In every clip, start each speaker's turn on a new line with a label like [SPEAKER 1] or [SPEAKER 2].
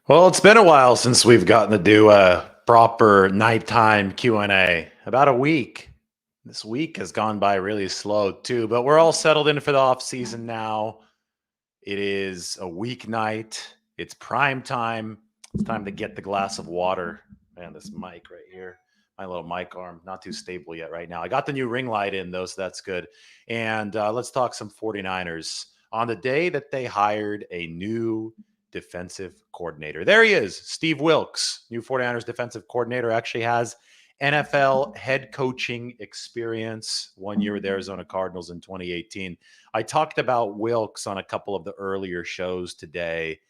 [SPEAKER 1] Well, it's been a while since we've gotten to do a proper nighttime Q&A. About a week. This week has gone by really slow too, but we're all settled in for the off season now. It is a weeknight. It's prime time. It's time to get the glass of water. Man, this mic right here, my little mic arm, not too stable yet right now. I got the new ring light in though, so that's good. And let's talk some 49ers. On the day that they hired a new defensive coordinator, there he is, Steve Wilks, new 49ers defensive coordinator, actually has NFL head coaching experience, 1 year with Arizona Cardinals in 2018. I talked about Wilks on a couple of the earlier shows today.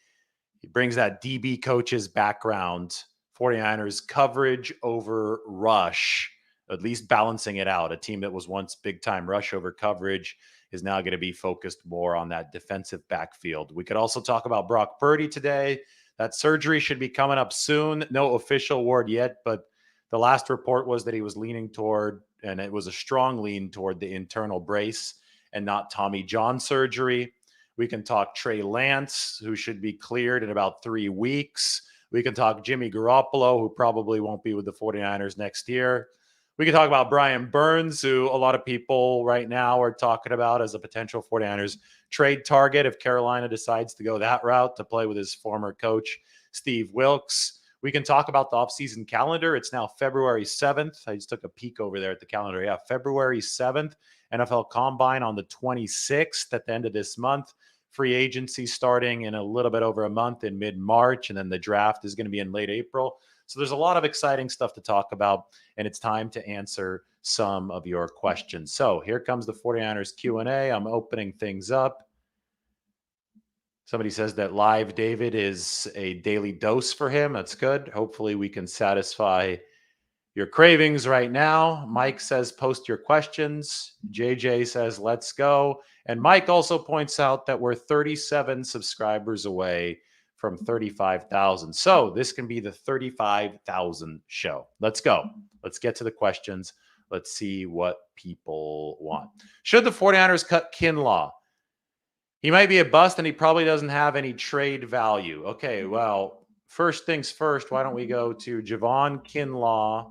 [SPEAKER 1] He brings that DB coach's background, 49ers coverage over rush, at least balancing it out. A team that was once big time rush over coverage is now going to be focused more on that defensive backfield. We could also talk about Brock Purdy today. That surgery should be coming up soon. No official word yet, but the last report was that he was leaning toward, and it was a strong lean toward the internal brace and not Tommy John surgery. We can talk Trey Lance, who should be cleared in about 3 weeks. We can talk Jimmy Garoppolo, who probably won't be with the 49ers next year. We can talk about Brian Burns, who a lot of people right now are talking about as a potential 49ers trade target if Carolina decides to go that route to play with his former coach, Steve Wilks. We can talk about the offseason calendar. It's now February 7th. I just took a peek over there at the calendar. Yeah, February 7th. NFL Combine on the 26th at the end of this month. Free agency starting in a little bit over a month in mid-March, and then the draft is going to be in late April. So there's a lot of exciting stuff to talk about, and it's time to answer some of your questions. So here comes the 49ers Q&A. I'm opening things up. Somebody says that live David is a daily dose for him. That's good. Hopefully we can satisfy your cravings right now. Mike says, post your questions. JJ says, let's go. And Mike also points out that we're 37 subscribers away from 35,000. So this can be the 35,000 show. Let's go. Let's get to the questions. Let's see what people want. Should the 49ers cut Kinlaw? He might be a bust and he probably doesn't have any trade value. Okay, well, first things first, why don't we go to Javon Kinlaw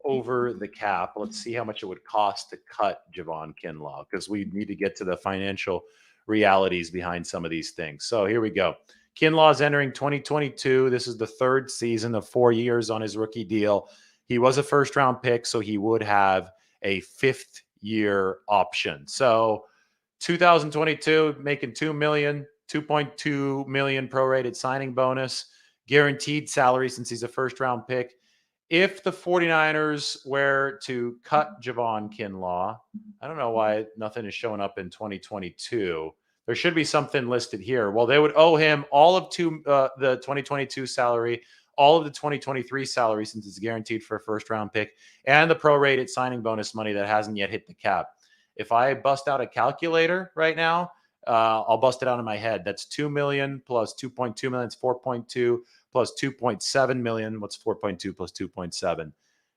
[SPEAKER 1] over the cap? Let's see how much it would cost to cut Javon Kinlaw, because we need to get to the financial realities behind some of these things. So here we go. Kinlaw is entering 2022. This is the third season of 4 years on his rookie deal. He was a first round pick, so he would have a 5th-year option. So 2022, making $2 million, $2.2 million prorated signing bonus, guaranteed salary since he's a first round pick. If the 49ers were to cut Javon Kinlaw, I don't know why nothing is showing up in 2022. There should be something listed here. Well, they would owe him all of the 2022 salary, all of the 2023 salary since it's guaranteed for a first round pick, and the prorated signing bonus money that hasn't yet hit the cap. If I bust out a calculator right now, I'll bust it out in my head. That's 2 million plus 2.2 million. It's 4.2 plus 2.7 million. What's 4.2 plus 2.7?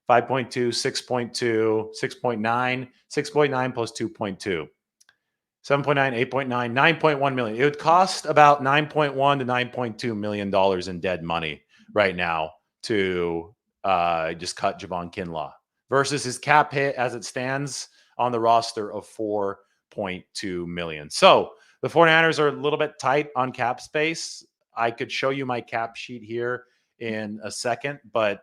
[SPEAKER 1] 5.2, 6.2, 6.9, 6.9 plus 2.2. 7.9, 8.9, 9.1 million. It would cost about 9.1 to 9.2 million dollars in dead money right now to just cut Javon Kinlaw versus his cap hit as it stands on the roster of 4.2 million. So the 49ers are a little bit tight on cap space. I could show you my cap sheet here in a second, but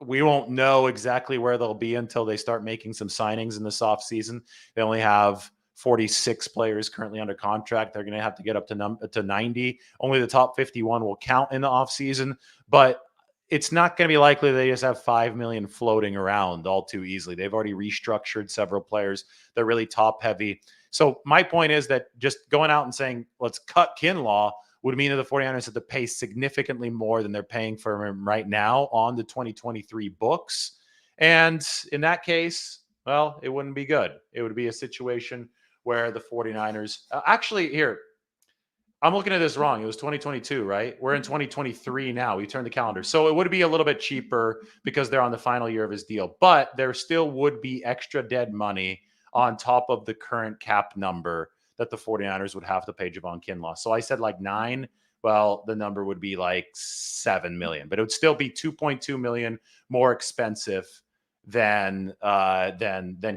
[SPEAKER 1] we won't know exactly where they'll be until they start making some signings in this offseason. They only have 46 players currently under contract. They're going to have to get up to 90. Only the top 51 will count in the offseason, but it's not going to be likely they just have 5 million floating around all too easily. They've already restructured several players. They're really top heavy. So my point is that just going out and saying, let's cut Kinlaw would mean that the 49ers have to pay significantly more than they're paying for him right now on the 2023 books. And in that case, well, it wouldn't be good. It would be a situation where the 49ers actually here, I'm looking at this wrong. It was 2022, right? We're in 2023 now. We turned the calendar. So it would be a little bit cheaper because they're on the final year of his deal, but there still would be extra dead money on top of the current cap number that the 49ers would have to pay Javon Kinlaw. So I said like 9 well, the number would be like 7 million, but it would still be 2.2 million more expensive than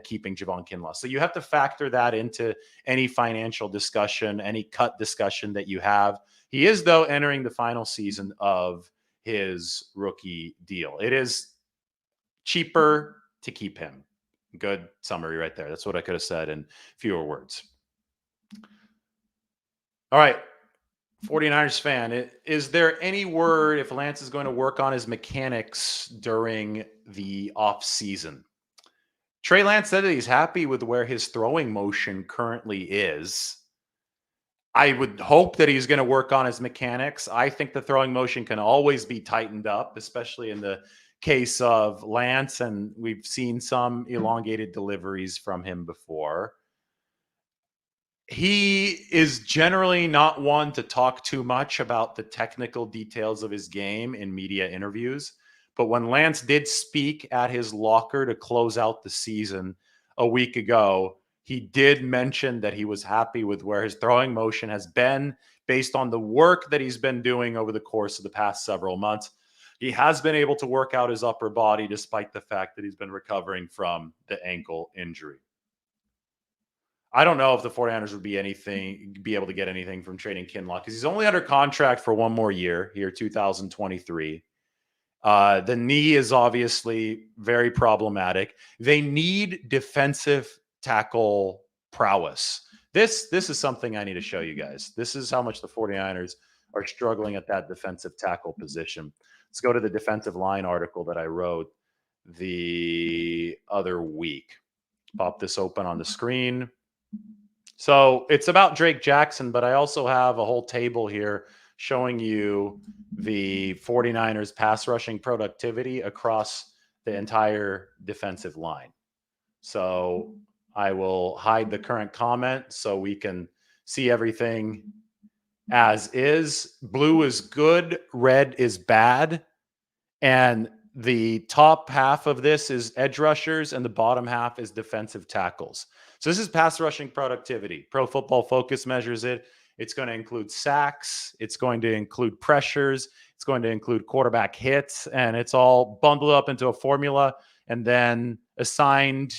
[SPEAKER 1] keeping Javon Kinlaw. So you have to factor that into any financial discussion, any cut discussion that you have. He is, though, entering the final season of his rookie deal. It is cheaper to keep him. Good summary right there. That's what I could have said in fewer words. All right. 49ers fan, is there any word if Lance is going to work on his mechanics during the offseason? Trey Lance said that he's happy with where his throwing motion currently is. I would hope that he's going to work on his mechanics. I think the throwing motion can always be tightened up, especially in the case of Lance, and we've seen some elongated deliveries from him before. He is generally not one to talk too much about the technical details of his game in media interviews. But when Lance did speak at his locker to close out the season a week ago, he did mention that he was happy with where his throwing motion has been based on the work that he's been doing over the course of the past several months. He has been able to work out his upper body despite the fact that he's been recovering from the ankle injury. I don't know if the 49ers would be able to get anything from trading Kinlaw because he's only under contract for one more year here, 2023. The knee is obviously very problematic. They need defensive tackle prowess. This is something I need to show you guys. This is how much the 49ers are struggling at that defensive tackle position. Let's go to the defensive line article that I wrote the other week. Pop this open on the screen. So it's about Drake Jackson, but I also have a whole table here showing you the 49ers pass rushing productivity across the entire defensive line. So I will hide the current comment so we can see everything as is. Blue is good, red is bad. And the top half of this is edge rushers and the bottom half is defensive tackles. So this is pass rushing productivity. Pro Football Focus measures it. It's going to include sacks. It's going to include pressures. It's going to include quarterback hits. And it's all bundled up into a formula and then assigned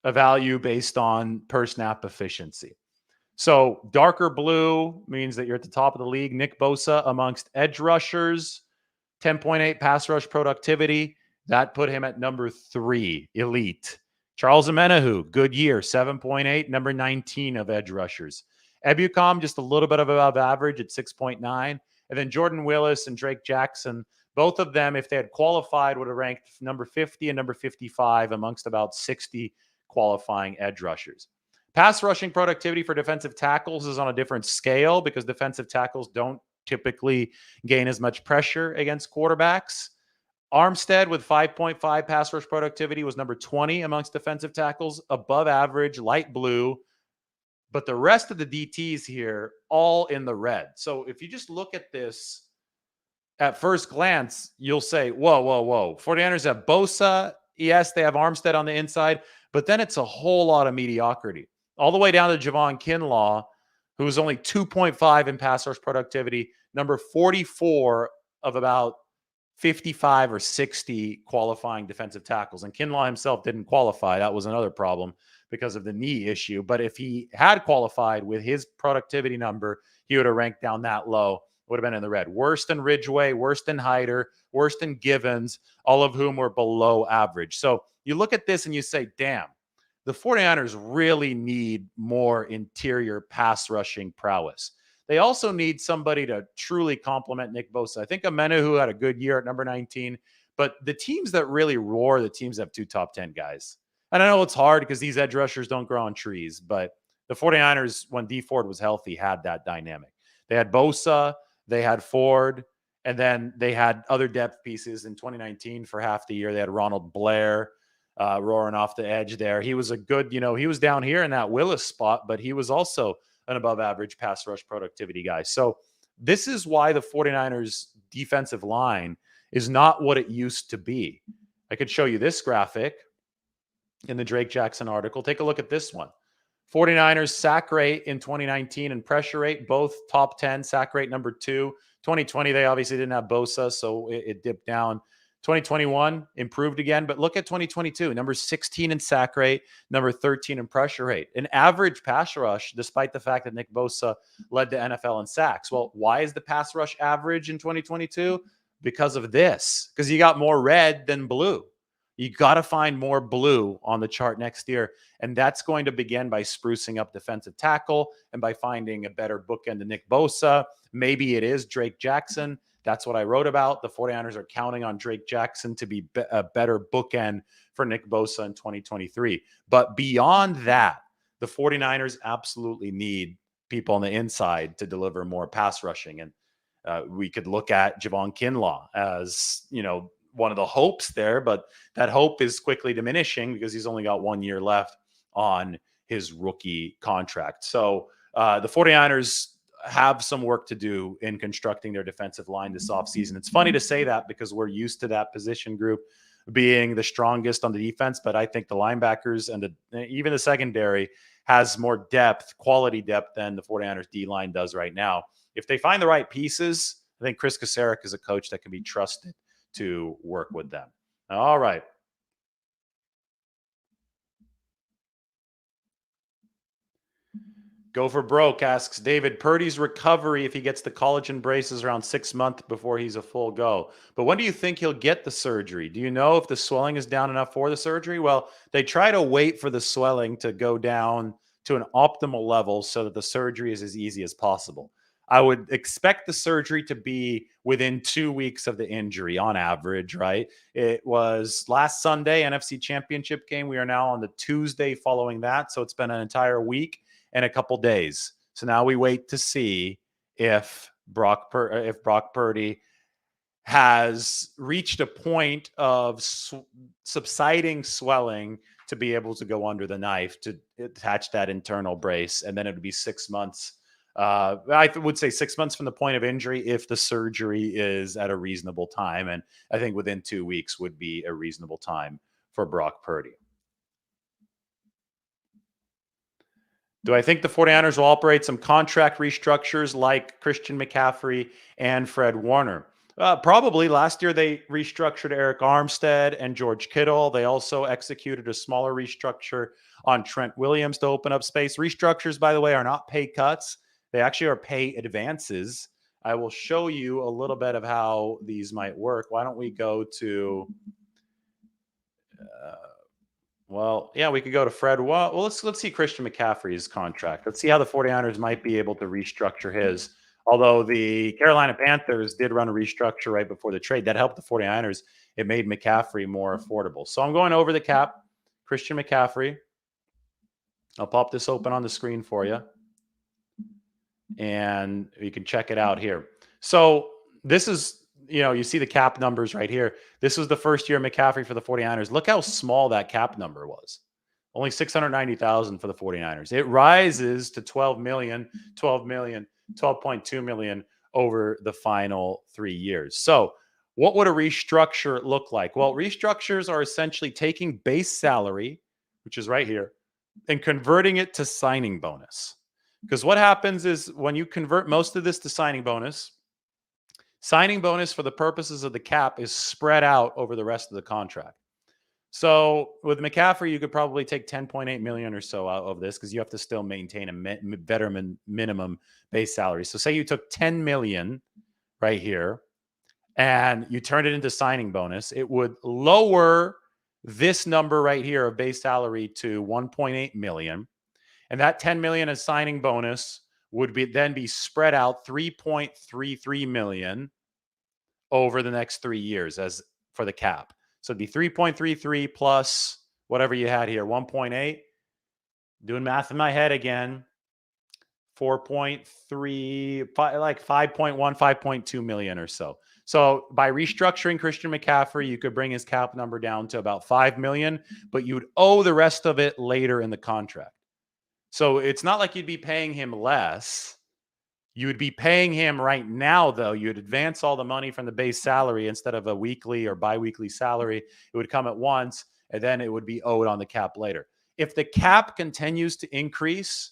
[SPEAKER 1] a value based on per snap efficiency. So darker blue means that you're at the top of the league. Nick Bosa amongst edge rushers, 10.8 pass rush productivity. That put him at number 3, elite. Charles Omenihu, good year, 7.8, number 19 of edge rushers. Ebukam, just a little bit above average at 6.9. And then Jordan Willis and Drake Jackson, both of them, if they had qualified, would have ranked number 50 and number 55 amongst about 60 qualifying edge rushers. Pass rushing productivity for defensive tackles is on a different scale because defensive tackles don't typically gain as much pressure against quarterbacks. Armstead with 5.5 pass rush productivity was number 20 amongst defensive tackles, above average, light blue. But the rest of the DTs here, all in the red. So if you just look at this at first glance, you'll say, whoa. 49ers have Bosa. Yes, they have Armstead on the inside, but then it's a whole lot of mediocrity. All the way down to Javon Kinlaw, who was only 2.5 in pass rush productivity, number 44 of about 55 or 60 qualifying defensive tackles. And Kinlaw himself didn't qualify. That was another problem because of the knee issue. But if he had qualified with his productivity number, he would have ranked down that low, would have been in the red. Worse than Ridgeway, worse than Hyder, worse than Givens, all of whom were below average. So you look at this and you say, damn, the 49ers really need more interior pass rushing prowess. They also need somebody to truly complement Nick Bosa. I think Omenihu had a good year at number 19, but the teams that really roar, the teams have 2 top 10 guys. And I know it's hard because these edge rushers don't grow on trees, but the 49ers, when D Ford was healthy, had that dynamic. They had Bosa, they had Ford, and then they had other depth pieces in 2019 for half the year. They had Ronald Blair roaring off the edge there. He was a good, he was down here in that Willis spot, but he was also an above average pass rush productivity guy. So this is why the 49ers defensive line is not what it used to be. I could show you this graphic in the Drake Jackson article. Take a look at this one. 49ers sack rate in 2019 and pressure rate, both top 10, sack rate number 2. 2020, they obviously didn't have Bosa, so it dipped down. 2021 improved again, but look at 2022, number 16 in sack rate, number 13 in pressure rate. An average pass rush, despite the fact that Nick Bosa led the NFL in sacks. Well, why is the pass rush average in 2022? Because of this, because you got more red than blue. You got to find more blue on the chart next year. And that's going to begin by sprucing up defensive tackle and by finding a better bookend to Nick Bosa. Maybe it is Drake Jackson. That's what I wrote about. The 49ers are counting on Drake Jackson to be a better bookend for Nick Bosa in 2023. But beyond that, the 49ers absolutely need people on the inside to deliver more pass rushing. And we could look at Javon Kinlaw as, one of the hopes there, but that hope is quickly diminishing because he's only got 1 year left on his rookie contract. So the 49ers have some work to do in constructing their defensive line this offseason. It's funny to say that because we're used to that position group being the strongest on the defense, but I think the linebackers and even the secondary has more depth, quality depth than the 49ers D-line does right now. If they find the right pieces, I think Chris Kasarik is a coach that can be trusted to work with them. All right. Go for broke asks David, Purdy's recovery, if he gets the collagen braces, around 6 months before he's a full go. But when do you think he'll get the surgery? Do you know if the swelling is down enough for the surgery? Well, they try to wait for the swelling to go down to an optimal level so that the surgery is as easy as possible. I would expect the surgery to be within 2 weeks of the injury on average, right? It was last Sunday, NFC Championship game. We are now on the Tuesday following that. So it's been an entire week and a couple days. So now we wait to see if Brock Purdy has reached a point of subsiding swelling to be able to go under the knife to attach that internal brace. And then it would be 6 months. I would say 6 months from the point of injury if the surgery is at a reasonable time. And I think within 2 weeks would be a reasonable time for Brock Purdy. Do I think the 49ers will operate some contract restructures like Christian McCaffrey and Fred Warner? Probably. Last year, they restructured Eric Armstead and George Kittle. They also executed a smaller restructure on Trent Williams to open up space. Restructures, by the way, are not pay cuts. They actually are pay advances. I will show you a little bit of how these might work. Why don't we go to... we could go to Fred. Well, let's see Christian McCaffrey's contract. Let's see how the 49ers might be able to restructure his. Although the Carolina Panthers did run a restructure right before the trade. That helped the 49ers. It made McCaffrey more affordable. So I'm going over the cap. Christian McCaffrey. I'll pop this open on the screen for you. And you can check it out here. So this is... you see the cap numbers right here. This was the first year McCaffrey for the 49ers. Look how small that cap number was. Only $690,000 for the 49ers. It rises to $12 million, $12.2 million over the final 3 years. So what would a restructure look like? Well, restructures are essentially taking base salary, which is right here, and converting it to signing bonus. Because what happens is when you convert most of this to signing bonus for the purposes of the cap is spread out over the rest of the contract. So with McCaffrey, you could probably take 10.8 million or so out of this because you have to still maintain a veteran minimum base salary. So say you took 10 million right here and you turn it into signing bonus, it would lower this number right here of base salary to 1.8 million. And that 10 million as signing bonus would then be spread out 3.33 million over the next 3 years as for the cap. So it'd be 3.33 plus whatever you had here, 1.8. Doing math in my head again. 4.3, like 5.1, 5.2 million or so. So by restructuring Christian McCaffrey, you could bring his cap number down to about 5 million, but you'd owe the rest of it later in the contract. So it's not like you'd be paying him less. You would be paying him right now, though. You'd advance all the money from the base salary instead of a weekly or biweekly salary. It would come at once, and then it would be owed on the cap later. if the cap continues to increase,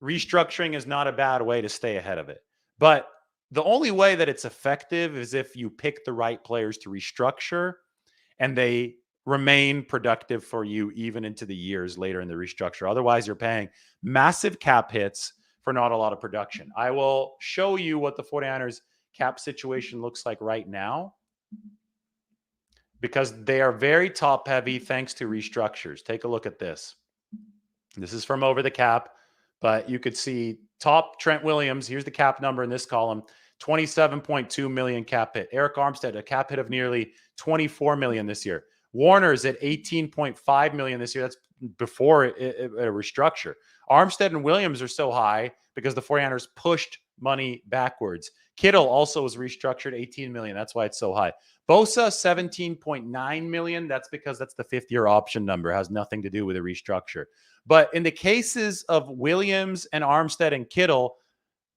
[SPEAKER 1] restructuring is not a bad way to stay ahead of it. But the only way that it's effective is if you pick the right players to restructure and they remain productive for you even into the years later in the restructure. Otherwise, you're paying massive cap hits for not a lot of production. I will show you what the 49ers cap situation looks like right now, because they are very top heavy thanks to restructures. Take a look at this. This is from Over the Cap, but you could see top Trent Williams. Here's the cap number in this column. 27.2 million cap hit. Eric Armstead, a cap hit of nearly 24 million this year. Warner's at 18.5 million this year. That's before a restructure. Armstead and Williams are so high because the 49ers pushed money backwards. Kittle also was restructured 18 million. That's why it's so high. Bosa 17.9 million. That's because that's the fifth-year option number. It has nothing to do with a restructure. But in the cases of Williams and Armstead and Kittle,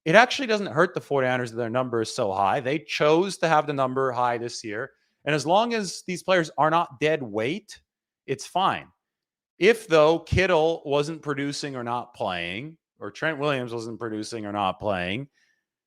[SPEAKER 1] it actually doesn't hurt the 49ers that their number is so high. They chose to have the number high this year. And as long as these players are not dead weight, it's fine. If, though, Kittle wasn't producing or not playing, or Trent Williams wasn't producing or not playing,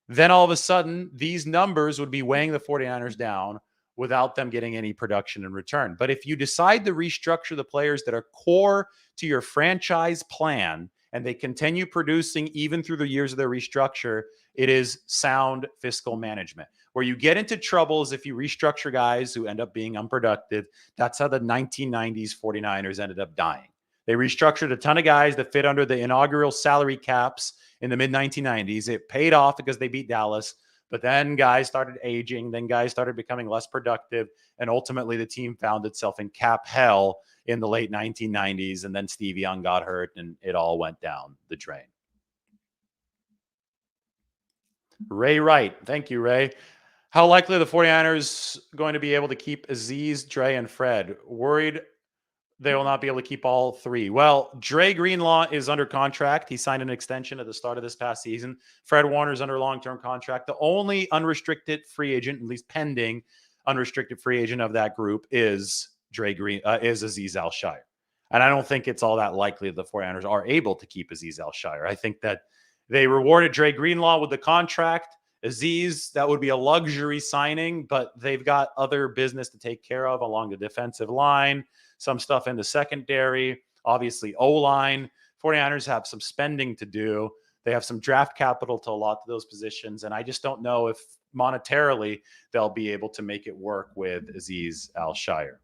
[SPEAKER 1] then all of a sudden, these numbers would be weighing the 49ers down without them getting any production in return. But if you decide to restructure the players that are core to your franchise plan and they continue producing even through the years of their restructure, it is sound fiscal management. Where you get into troubles if you restructure guys who end up being unproductive. That's how the 1990s 49ers ended up dying. They restructured a ton of guys that fit under the inaugural salary caps in the mid-1990s. It paid off because they beat Dallas. But then guys started aging. Then guys started becoming less productive. And ultimately, the team found itself in cap hell in the late 1990s. And then Steve Young got hurt and it all went down the drain. Ray Wright. Thank you, Ray. How likely are the 49ers going to be able to keep Azeez, Trey, and Fred? Worried they will not be able to keep all three. Well, Dre Greenlaw is under contract. He signed an extension at the start of this past season. Fred Warner's under long-term contract. The only unrestricted free agent, at least pending unrestricted free agent of that group, is Azeez Al-Shire. And I don't think it's all that likely that the 49ers are able to keep Azeez Al-Shire. I think that they rewarded Dre Greenlaw with the contract. Azeez, that would be a luxury signing, but they've got other business to take care of along the defensive line, some stuff in the secondary, obviously O-line. 49ers have some spending to do. They have some draft capital to allot to those positions, and I just don't know if monetarily they'll be able to make it work with Azeez Al-Shire.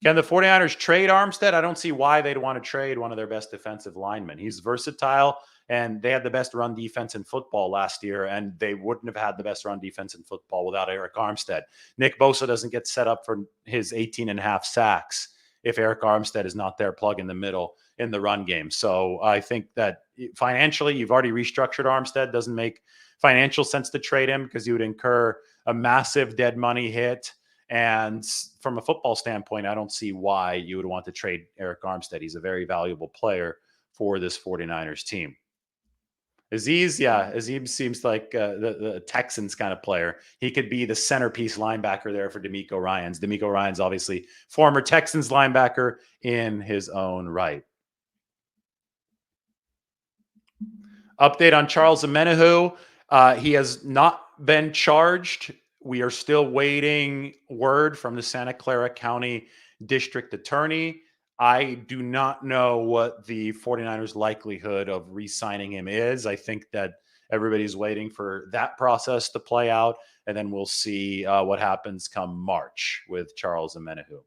[SPEAKER 1] Can the 49ers trade Armstead? I don't see why they'd want to trade one of their best defensive linemen. He's versatile, and they had the best run defense in football last year, and they wouldn't have had the best run defense in football without Eric Armstead. Nick Bosa doesn't get set up for his 18.5 sacks if Eric Armstead is not there plug in the middle in the run game. So I think that financially, you've already restructured Armstead. Doesn't make financial sense to trade him because you would incur a massive dead money hit. And from a football standpoint, I don't see why you would want to trade Eric Armstead. He's a very valuable player for this 49ers team. Azeez seems like the Texans kind of player. He could be the centerpiece linebacker there for DeMeco Ryans. DeMeco Ryans, obviously, former Texans linebacker in his own right. Update on Charles Omenihu. He has not been charged. We are still waiting word from the Santa Clara County District Attorney. I do not know what the 49ers' likelihood of re-signing him is. I think that everybody's waiting for that process to play out, and then we'll see what happens come March with Charles Omenihu.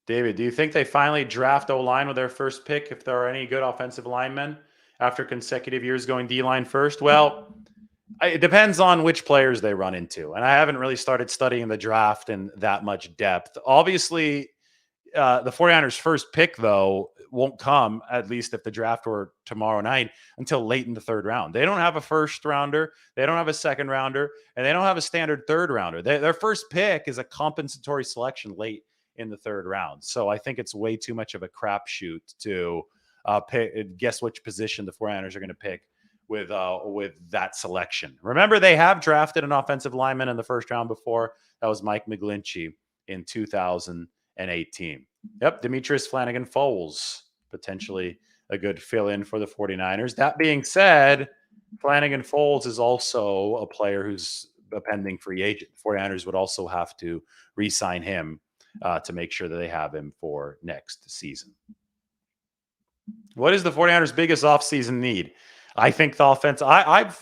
[SPEAKER 1] David, do you think they finally draft O-line with their first pick if there are any good offensive linemen after consecutive years going D-line first? Well, it depends on which players they run into. And I haven't really started studying the draft in that much depth. Obviously, the 49ers' first pick, though, won't come, at least if the draft were tomorrow night, until late in the third round. They don't have a first rounder. They don't have a second rounder. And they don't have a standard third rounder. Their first pick is a compensatory selection late in the third round. So I think it's way too much of a crapshoot to guess which position the 49ers are going to pick with that selection. Remember, they have drafted an offensive lineman in the first round before. That was Mike McGlinchey in 2018. Yep, Demetrius Flanagan-Fowles, potentially a good fill-in for the 49ers. That being said, Flanagan-Fowles is also a player who's a pending free agent. The 49ers would also have to re-sign him to make sure that they have him for next season. What is the 49ers' biggest offseason need? I think the offense, I've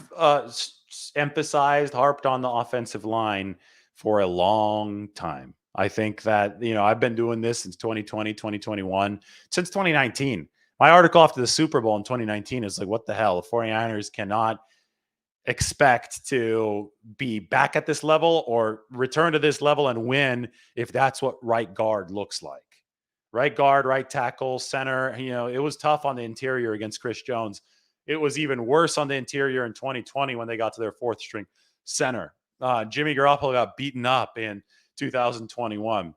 [SPEAKER 1] emphasized, harped on the offensive line for a long time. I think that, I've been doing this since 2020, 2021, since 2019. My article after the Super Bowl in 2019 is like, what the hell? The 49ers cannot expect to be back at this level or return to this level and win if that's what right guard looks like. Right guard, right tackle, center. It was tough on the interior against Chris Jones. It was even worse on the interior in 2020 when they got to their fourth string center. Jimmy Garoppolo got beaten up in 2021.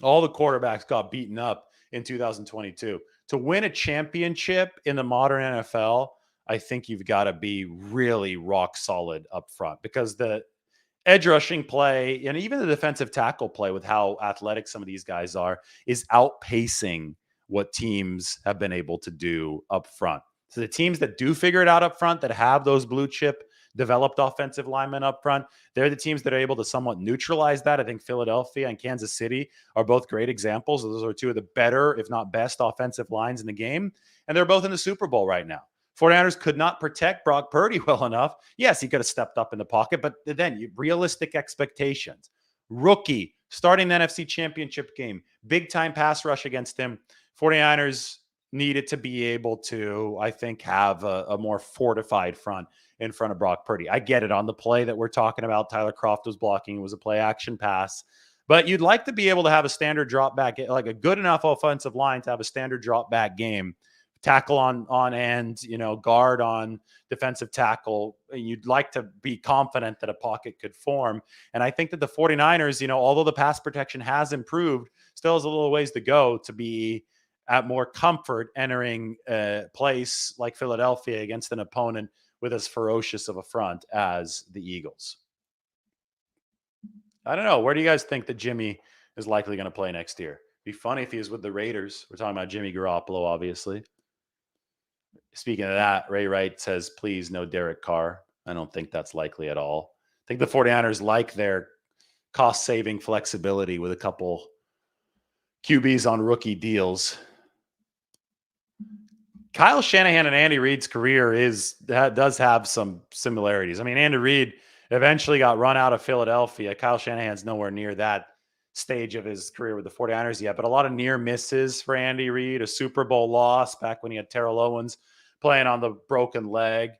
[SPEAKER 1] All the quarterbacks got beaten up in 2022. To win a championship in the modern NFL, I think you've got to be really rock solid up front, because the edge rushing play and even the defensive tackle play, with how athletic some of these guys are, is outpacing what teams have been able to do up front. So the teams that do figure it out up front, that have those blue chip developed offensive linemen up front, they're the teams that are able to somewhat neutralize that. I think Philadelphia and Kansas City are both great examples. Those are two of the better, if not best, offensive lines in the game. And they're both in the Super Bowl right now. 49ers could not protect Brock Purdy well enough. Yes, he could have stepped up in the pocket, but then realistic expectations. Rookie, starting the NFC Championship game, big-time pass rush against him. 49ers needed to be able to, I think, have a more fortified front in front of Brock Purdy. I get it on the play that we're talking about. Tyler Kroft was blocking. It was a play-action pass. But you'd like to be able to have a standard drop back, like a good enough offensive line to have a standard drop back game. Tackle on end, guard on defensive tackle. You'd like to be confident that a pocket could form. And I think that the 49ers, although the pass protection has improved, still has a little ways to go to be at more comfort entering a place like Philadelphia against an opponent with as ferocious of a front as the Eagles. I don't know. Where do you guys think that Jimmy is likely going to play next year? Be funny if he was with the Raiders. We're talking about Jimmy Garoppolo, obviously. Speaking of that, Ray Wright says, please, no Derek Carr. I don't think that's likely at all. I think the 49ers like their cost-saving flexibility with a couple QBs on rookie deals. Kyle Shanahan and Andy Reid's career does have some similarities. I mean, Andy Reid eventually got run out of Philadelphia. Kyle Shanahan's nowhere near that stage of his career with the 49ers yet, but a lot of near misses for Andy Reid, a Super Bowl loss back when he had Terrell Owens playing on the broken leg.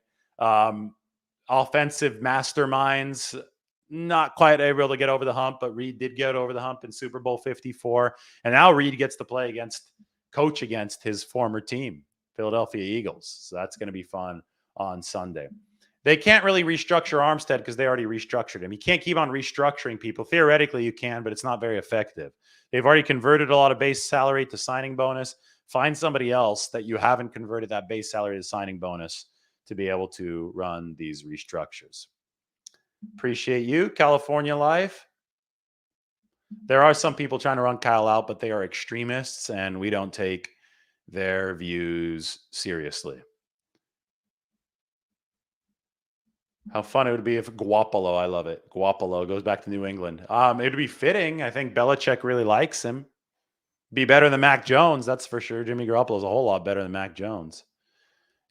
[SPEAKER 1] Offensive masterminds, not quite able to get over the hump, but Reid did get over the hump in Super Bowl 54. And now Reid gets to play coach against his former team, Philadelphia Eagles. So that's going to be fun on Sunday. They can't really restructure Armstead because they already restructured him. You can't keep on restructuring people. Theoretically, you can, but it's not very effective. They've already converted a lot of base salary to signing bonus. Find somebody else that you haven't converted that base salary to signing bonus to be able to run these restructures. Appreciate you, California Life. There are some people trying to run Kyle out, but they are extremists, and we don't take their views seriously. How fun it would be if Garoppolo, I love it. Garoppolo goes back to New England. It would be fitting. I think Belichick really likes him. Be better than Mac Jones, that's for sure. Jimmy Garoppolo is a whole lot better than Mac Jones.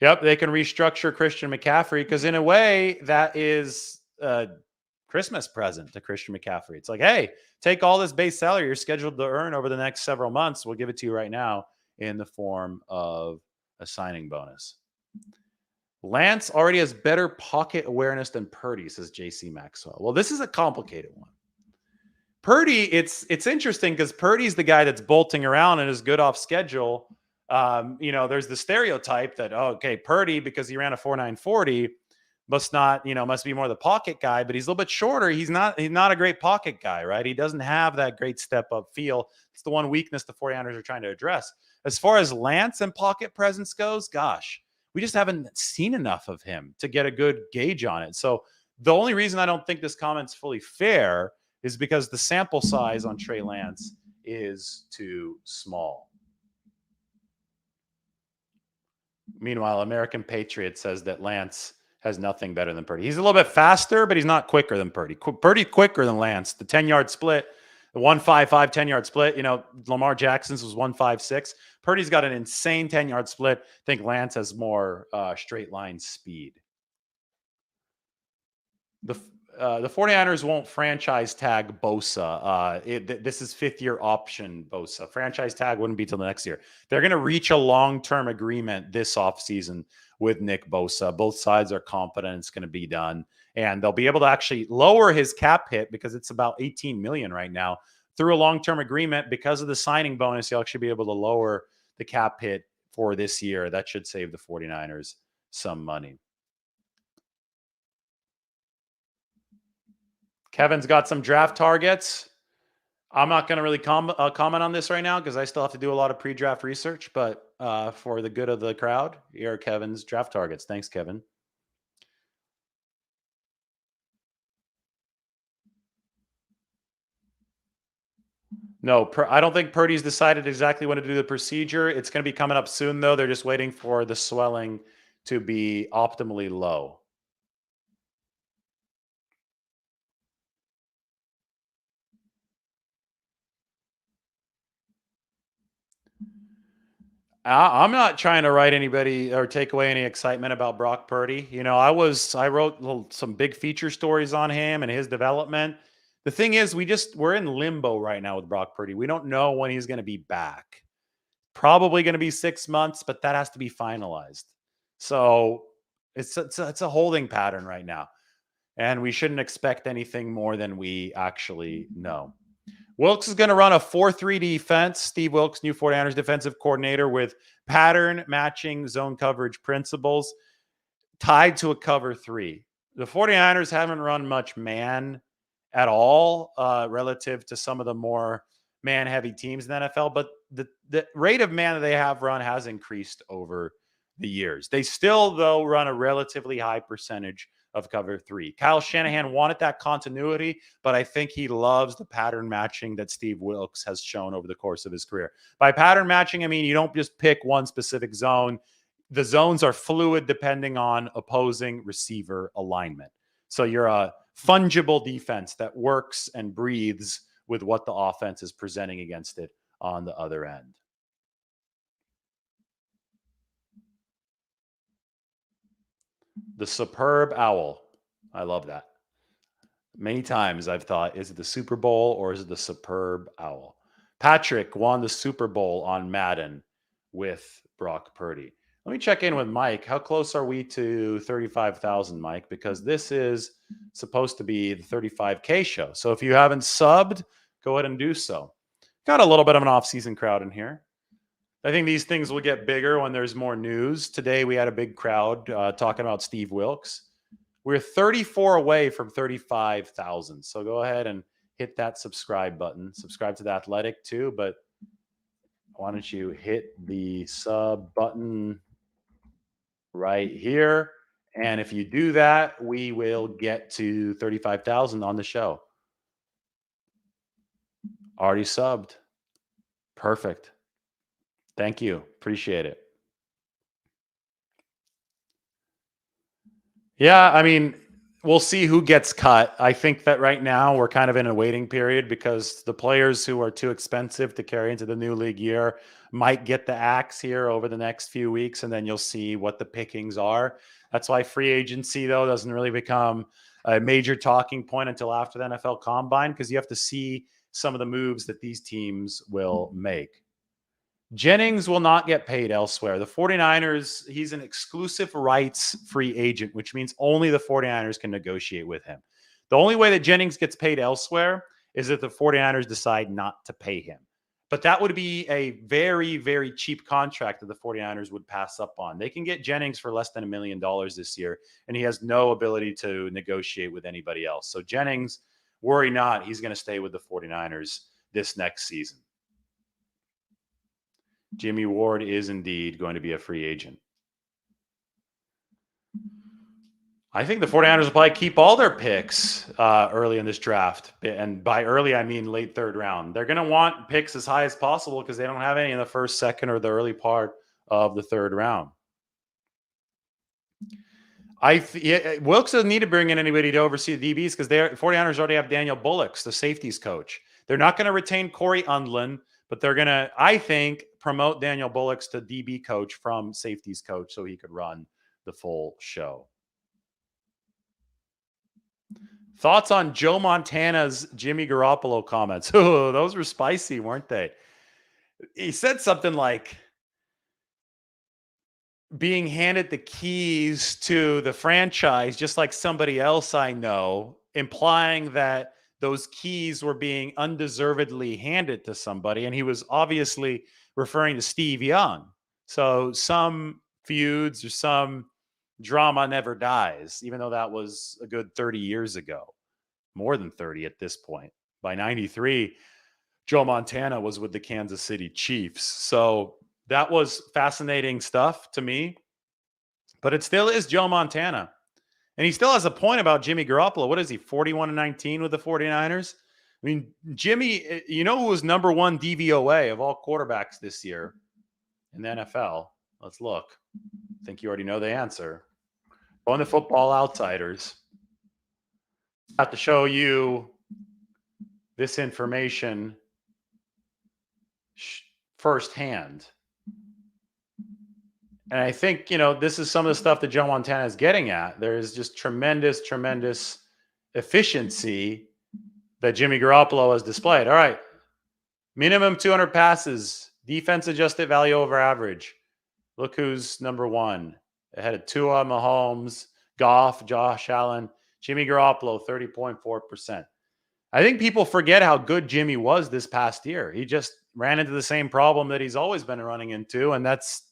[SPEAKER 1] Yep, they can restructure Christian McCaffrey because in a way that is a Christmas present to Christian McCaffrey. It's like, hey, take all this base salary you're scheduled to earn over the next several months. We'll give it to you right now in the form of a signing bonus. Lance already has better pocket awareness than Purdy, says JC Maxwell. Well, this is a complicated one. Purdy, it's interesting because Purdy's the guy that's bolting around and is good off schedule. There's the stereotype that, Purdy, because he ran a 4.940, must be more the pocket guy, but he's a little bit shorter. He's not a great pocket guy, right? He doesn't have that great step up feel. It's the one weakness the 49ers are trying to address. As far as Lance and pocket presence goes, gosh, We just haven't seen enough of him to get a good gauge on it. So the only reason I don't think this comment's fully fair is because the sample size on Trey Lance is too small. Meanwhile, American Patriot says that Lance has nothing better than Purdy. He's a little bit faster, but he's not quicker than Purdy. Purdy quicker than Lance. The 10-yard split, the 1.55 10-yard split. Lamar Jackson's was 1.56. Purdy's got an insane 10-yard split. I think Lance has more straight line speed. The 49ers won't franchise tag Bosa. This is 5th-year option Bosa. Franchise tag wouldn't be till the next year. They're going to reach a long-term agreement this offseason with Nick Bosa. Both sides are confident it's going to be done. And they'll be able to actually lower his cap hit because it's about $18 million right now. Through a long-term agreement, because of the signing bonus, you'll actually be able to lower the cap hit for this year. That should save the 49ers some money. Kevin's got some draft targets. I'm not going to really comment on this right now because I still have to do a lot of pre-draft research. But for the good of the crowd, here are Kevin's draft targets. Thanks, Kevin. No, I don't think Purdy's decided exactly when to do the procedure. It's going to be coming up soon, though. They're just waiting for the swelling to be optimally low. I'm not trying to write anybody or take away any excitement about Brock Purdy. I wrote some big feature stories on him and his development. The thing is, we're in limbo right now with Brock Purdy. We don't know when he's going to be back. Probably going to be 6 months, but that has to be finalized. So it's a holding pattern right now. And we shouldn't expect anything more than we actually know. Wilks is going to run a 4-3 defense. Steve Wilks, new 49ers defensive coordinator, with pattern matching zone coverage principles tied to a cover 3. The 49ers haven't run much man at all relative to some of the more man-heavy teams in the NFL, but the rate of man that they have run has increased over the years. They still, though, run a relatively high percentage of cover 3. Kyle Shanahan wanted that continuity, but I think he loves the pattern matching that Steve Wilks has shown over the course of his career. By pattern matching, I mean you don't just pick one specific zone. The zones are fluid depending on opposing receiver alignment. So you're a fungible defense that works and breathes with what the offense is presenting against it on the other end. The superb owl. I love that. Many times I've thought, is it the Super Bowl or is it the superb owl? Patrick won the Super Bowl on Madden with Brock Purdy. Let me check in with Mike. How close are we to 35,000, Mike? Because this is supposed to be the 35K show. So if you haven't subbed, go ahead and do so. Got a little bit of an off-season crowd in here. I think these things will get bigger when there's more news. Today we had a big crowd talking about Steve Wilks. We're 34 away from 35,000. So go ahead and hit that subscribe button. Subscribe to The Athletic too, but why don't you hit the sub button right here? And if you do that, we will get to 35,000 on the show. Already subbed. Perfect. Thank you. Appreciate it. Yeah, I mean, we'll see who gets cut. I think that right now we're kind of in a waiting period because the players who are too expensive to carry into the new league year might get the axe here over the next few weeks, and then you'll see what the pickings are. That's why free agency, though, doesn't really become a major talking point until after the NFL Combine, because you have to see some of the moves that these teams will make. Jennings will not get paid elsewhere. The 49ers, he's an exclusive rights free agent, which means only the 49ers can negotiate with him. The only way that Jennings gets paid elsewhere is if the 49ers decide not to pay him. But that would be a very, very cheap contract that the 49ers would pass up on. They can get Jennings for less than $1 million this year, and he has no ability to negotiate with anybody else. So Jennings, worry not, he's going to stay with the 49ers this next season. Jimmy Ward is indeed going to be a free agent. I think the 49ers will probably keep all their picks early in this draft. And by early, I mean late third round. They're going to want picks as high as possible because they don't have any in the first, second, or the early part of the third round. Wilks doesn't need to bring in anybody to oversee the DBs because the 49ers already have Daniel Bullocks, the safeties coach. They're not going to retain Corey Undlin, but they're going to, I think, promote Daniel Bullocks to DB coach from safeties coach so he could run the full show. Thoughts on Joe Montana's Jimmy Garoppolo comments? Oh, those were spicy, weren't they? He said something like being handed the keys to the franchise, just like somebody else I know, implying that those keys were being undeservedly handed to somebody. And he was obviously referring to Steve Young. So some feuds or some drama never dies, even though that was a good 30 years ago, more than 30 at this point. By 93, Joe Montana was with the Kansas City Chiefs. So that was fascinating stuff to me, but it still is Joe Montana. And he still has a point about Jimmy Garoppolo. What is he, 41-19 with the 49ers? I mean, Jimmy, you know who was number one DVOA of all quarterbacks this year in the NFL? Let's look. I think you already know the answer. On the Football Outsiders. I have to show you this information firsthand. And I think, this is some of the stuff that Joe Montana is getting at. There is just tremendous, tremendous efficiency that Jimmy Garoppolo has displayed. All right. Minimum 200 passes, defense adjusted value over average. Look who's number one. Ahead of Tua, Mahomes, Goff, Josh Allen, Jimmy Garoppolo, 30.4%. I think people forget how good Jimmy was this past year. He just ran into the same problem that he's always been running into, and that's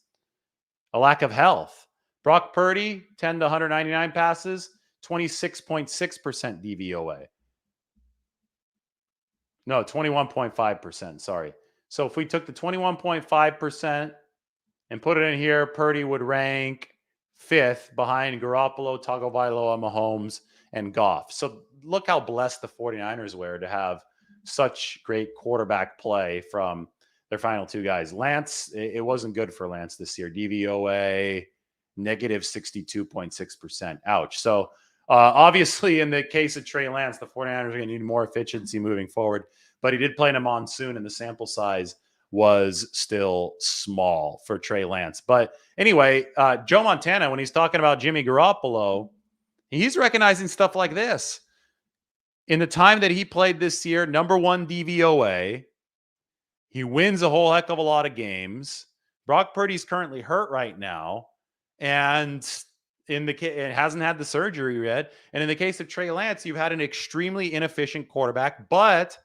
[SPEAKER 1] a lack of health. Brock Purdy, 10 to 199 passes, 26.6% DVOA. No, 21.5%. Sorry. So if we took the 21.5% and put it in here, Purdy would rank 5th behind Garoppolo, Tagovailoa, Mahomes, and Goff. So look how blessed the 49ers were to have such great quarterback play from their final two guys. Lance, it wasn't good for Lance this year. DVOA, negative 62.6%. Ouch. So obviously, in the case of Trey Lance, the 49ers are going to need more efficiency moving forward. But he did play in a monsoon, and the sample size was still small for Trey Lance. But anyway, Joe Montana, when he's talking about Jimmy Garoppolo, he's recognizing stuff like this. In the time that he played this year, number one DVOA, he wins a whole heck of a lot of games. Brock Purdy's currently hurt right now, and it hasn't had the surgery yet. And in the case of Trey Lance, you've had an extremely inefficient quarterback, but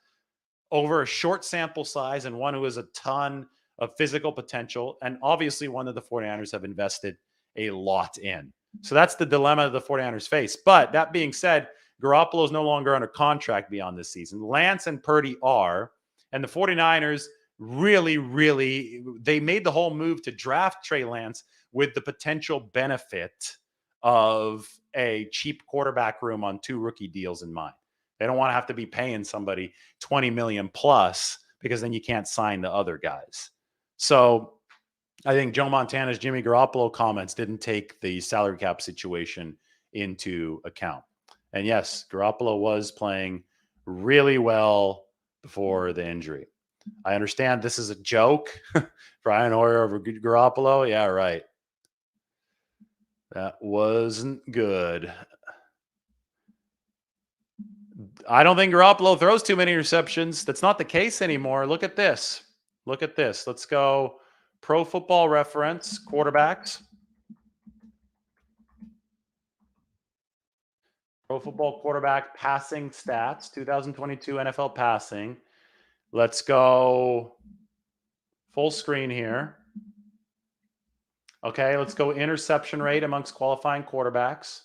[SPEAKER 1] over a short sample size and one who has a ton of physical potential, and obviously one that the 49ers have invested a lot in. So that's the dilemma the 49ers face. But that being said, Garoppolo is no longer under contract beyond this season. Lance and Purdy are, and the 49ers really, they made the whole move to draft Trey Lance with the potential benefit of a cheap quarterback room on 2 rookie deals in mind. They don't want to have to be paying somebody $20 million plus because then you can't sign the other guys. So I think Joe Montana's Jimmy Garoppolo comments didn't take the salary cap situation into account. And yes, Garoppolo was playing really well before the injury. I understand this is a joke. Brian Hoyer over Garoppolo. Yeah, right. That wasn't good. I don't think Garoppolo throws too many interceptions. That's not the case anymore. Look at this. Let's go Pro Football Reference, quarterbacks. Pro Football quarterback passing stats, 2022 NFL passing. Let's go full screen here. Okay, let's go interception rate amongst qualifying quarterbacks.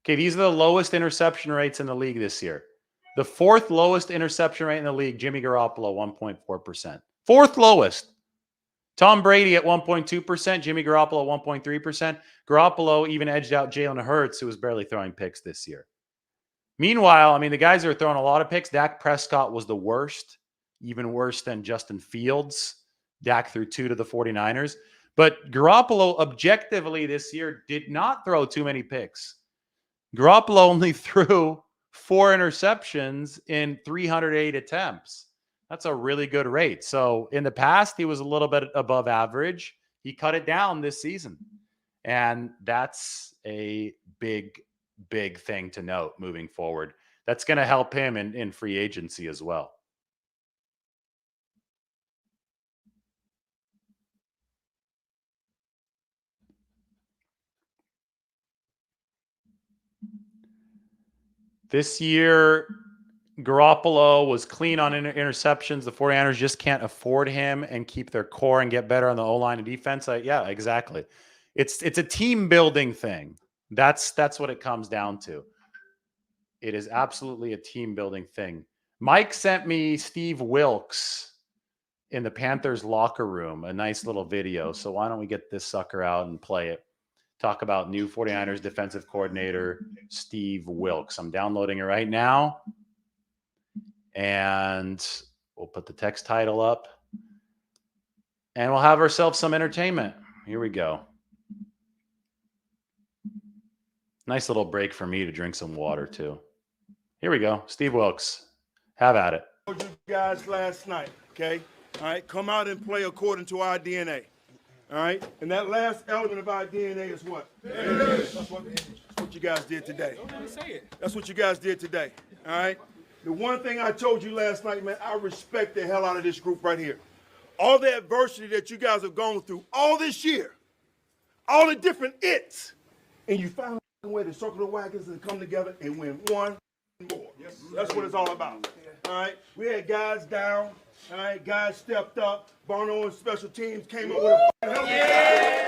[SPEAKER 1] Okay, these are the lowest interception rates in the league this year. The 4th lowest interception rate in the league, Jimmy Garoppolo, 1.4%. 4th lowest. Tom Brady at 1.2%, Jimmy Garoppolo at 1.3%. Garoppolo even edged out Jalen Hurts, who was barely throwing picks this year. Meanwhile, I mean, the guys who are throwing a lot of picks, Dak Prescott was the worst, even worse than Justin Fields. Dak threw 2 to the 49ers. But Garoppolo objectively this year did not throw too many picks. Garoppolo only threw 4 interceptions in 308 attempts. That's a really good rate. So in the past, he was a little bit above average. He cut it down this season. And that's a big thing to note moving forward. That's going to help him in free agency as well. This year, Garoppolo was clean on interceptions. The 49ers just can't afford him and keep their core and get better on the O-line and defense. Yeah, exactly. It's a team building thing. That's what it comes down to. It is absolutely a team building thing. Mike sent me Steve Wilks in the Panthers locker room, a nice little video. So why don't we get this sucker out and play it? Talk about new 49ers defensive coordinator, Steve Wilks. I'm downloading it right now. And we'll put the text title up. And we'll have ourselves some entertainment. Here we go. Nice little break for me to drink some water, too. Here we go. Steve Wilks. Have at it.
[SPEAKER 2] I told you guys last night, okay? All right, come out and play according to our DNA. All right? And that last element of our DNA is what? That's what you guys did today. That's what you guys did today. All right? The one thing I told you last night, man, I respect the hell out of this group right here. All the adversity that you guys have gone through all this year, all the different its, and you found a way to circle the wagons and come together and win one more. Yes, that's what it's all about. All right? We had guys down. All right? Guys stepped up. Barno and special teams came up with a hell of a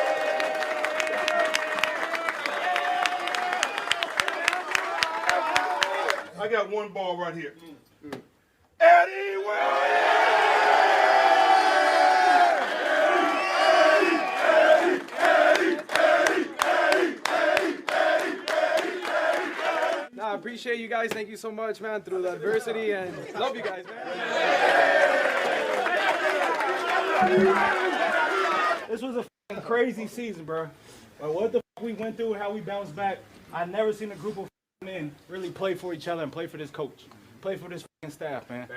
[SPEAKER 2] I got one ball right here. Eddie Williams!
[SPEAKER 3] I appreciate you guys. Thank you so much, man, through the adversity, and love you guys, man.
[SPEAKER 4] This was a crazy season, bro. But what the we went through, how we bounced back, I never seen a group of men really play for each other and play for this coach, play for this staff, man.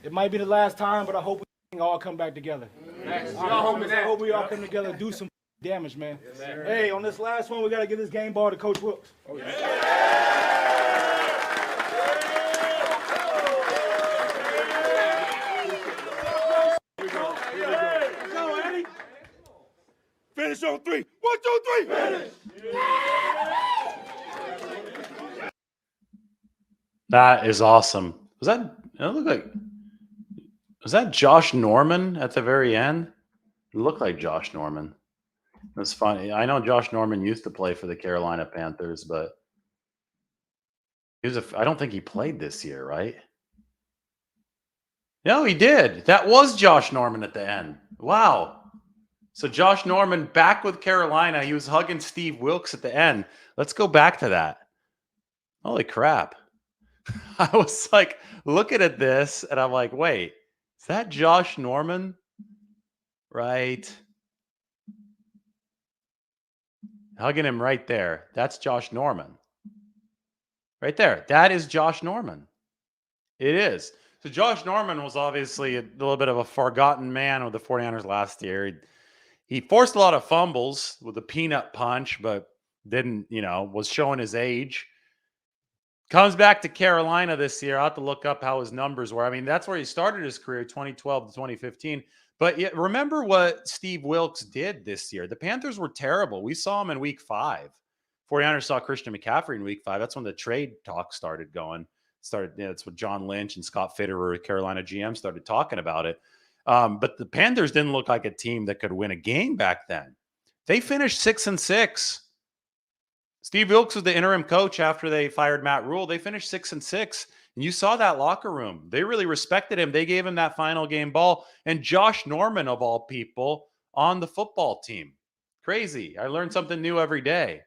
[SPEAKER 4] It might be the last time, but I hope we all come back together. I hope we all come together and do some damage, man. Hey, on this last one, we got to give this game ball to Coach Wilks.
[SPEAKER 2] Finish on 3. 1, 2, 3. Finish.
[SPEAKER 1] That is awesome. Was that? It looked like. Was that Josh Norman at the very end? It looked like Josh Norman. That's funny. I know Josh Norman used to play for the Carolina Panthers, but he was I don't think he played this year, right? No, he did. That was Josh Norman at the end. Wow. So Josh Norman back with Carolina. He was hugging Steve Wilks at the end. Let's go back to that. Holy crap. I was like looking at this and I'm like, wait, is that Josh Norman? Right. Hugging him right there. That's Josh Norman. Right there. That is Josh Norman. It is. So Josh Norman was obviously a little bit of a forgotten man with the 49ers last year. He forced a lot of fumbles with a peanut punch, but didn't, was showing his age. Comes back to Carolina this year. I'll have to look up how his numbers were. I mean, that's where he started his career, 2012 to 2015. But remember what Steve Wilks did this year. The Panthers were terrible. We saw him in week 5. 49ers saw Christian McCaffrey in week 5. That's when the trade talk started going. That's what John Lynch and Scott Fitterer, Carolina GM, started talking about it. But the Panthers didn't look like a team that could win a game back then. They finished 6-6. Steve Wilks was the interim coach after they fired Matt Rule. They finished 6-6. And you saw that locker room. They really respected him. They gave him that final game ball. And Josh Norman, of all people, on the football team. Crazy. I learned something new every day.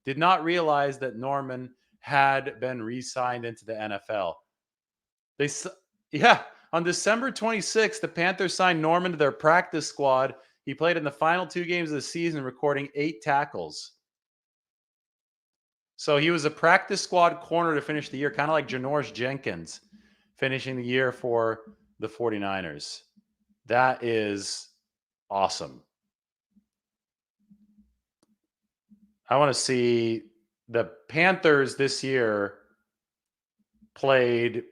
[SPEAKER 1] Did not realize that Norman had been re-signed into the NFL. On December 26th, the Panthers signed Norman to their practice squad. He played in the final 2 games of the season, recording 8 tackles. So he was a practice squad corner to finish the year, kind of like Janoris Jenkins finishing the year for the 49ers. That is awesome. I want to see the Panthers this year played.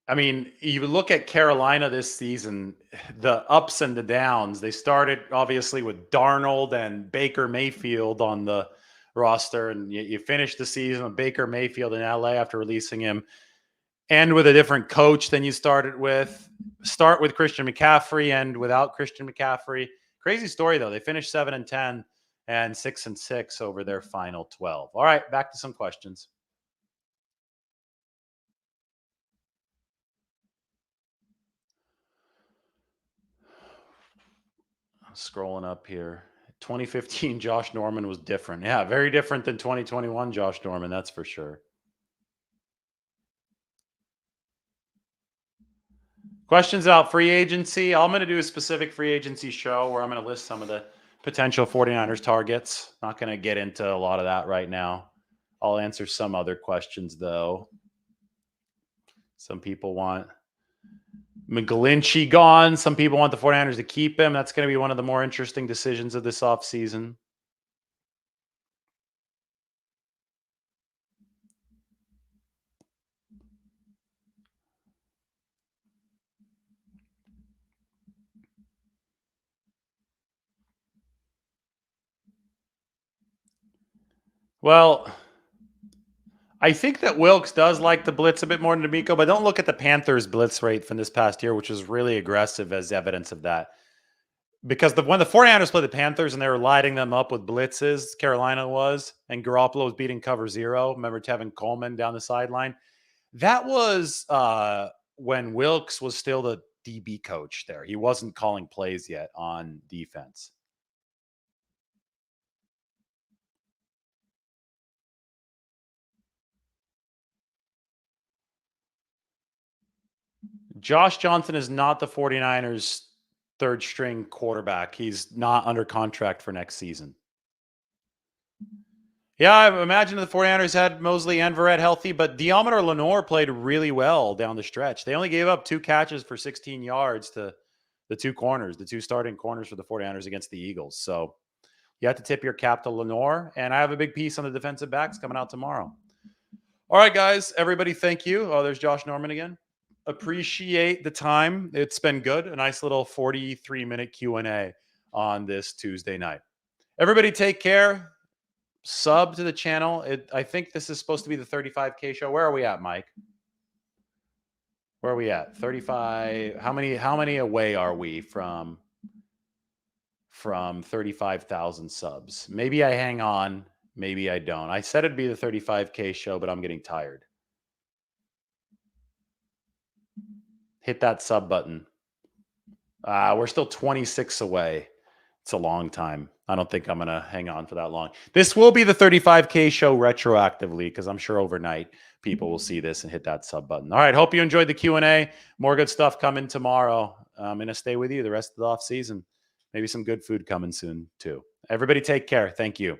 [SPEAKER 1] I mean, you look at Carolina this season, the ups and the downs. They started obviously with Darnold and Baker Mayfield on the roster, and you finished the season with Baker Mayfield in LA after releasing him, and with a different coach than you started with. Start with Christian McCaffrey, and without Christian McCaffrey. Crazy story though. They finished 7-10 and 6-6 over their final 12. All right, back to some questions. Scrolling up here. 2015 Josh Norman was different. Yeah, very different than 2021 Josh Norman, that's for sure. Questions about free agency. I'm going to do a specific free agency show where I'm going to list some of the potential 49ers targets. Not going to get into a lot of that right now. I'll answer some other questions, though. Some people want McGlinchey gone. Some people want the 49ers to keep him. That's going to be one of the more interesting decisions of this offseason. Well, I think that Wilks does like the blitz a bit more than D'Amico, but don't look at the Panthers' blitz rate from this past year, which was really aggressive as evidence of that. Because when the 49ers played the Panthers and they were lighting them up with blitzes, Carolina was, and Garoppolo was beating cover 0. Remember Tevin Coleman down the sideline? That was when Wilks was still the DB coach there. He wasn't calling plays yet on defense. Josh Johnson is not the 49ers' third string quarterback. He's not under contract for next season. Yeah, I imagine the 49ers had Mosley and Verrett healthy, but Diomeder Lenore played really well down the stretch. They only gave up 2 catches for 16 yards to the 2 corners, the 2 starting corners for the 49ers against the Eagles. So you have to tip your cap to Lenore, and I have a big piece on the defensive backs coming out tomorrow. All right, guys, everybody, thank you. Oh, there's Josh Norman again. Appreciate the time. It's been good. A nice little 43-minute Q&A on this Tuesday night. Everybody take care. Sub to the channel. I think this is supposed to be the 35K show. Where are we at, Mike? Where are we at? 35. How many away are we from 35,000 subs? Maybe I hang on. Maybe I don't. I said it'd be the 35K show, but I'm getting tired. Hit that sub button. We're still 26 away. It's a long time. I don't think I'm going to hang on for that long. This will be the 35K show retroactively because I'm sure overnight people will see this and hit that sub button. All right. Hope you enjoyed the Q&A. More good stuff coming tomorrow. I'm going to stay with you the rest of the off season. Maybe some good food coming soon too. Everybody take care. Thank you.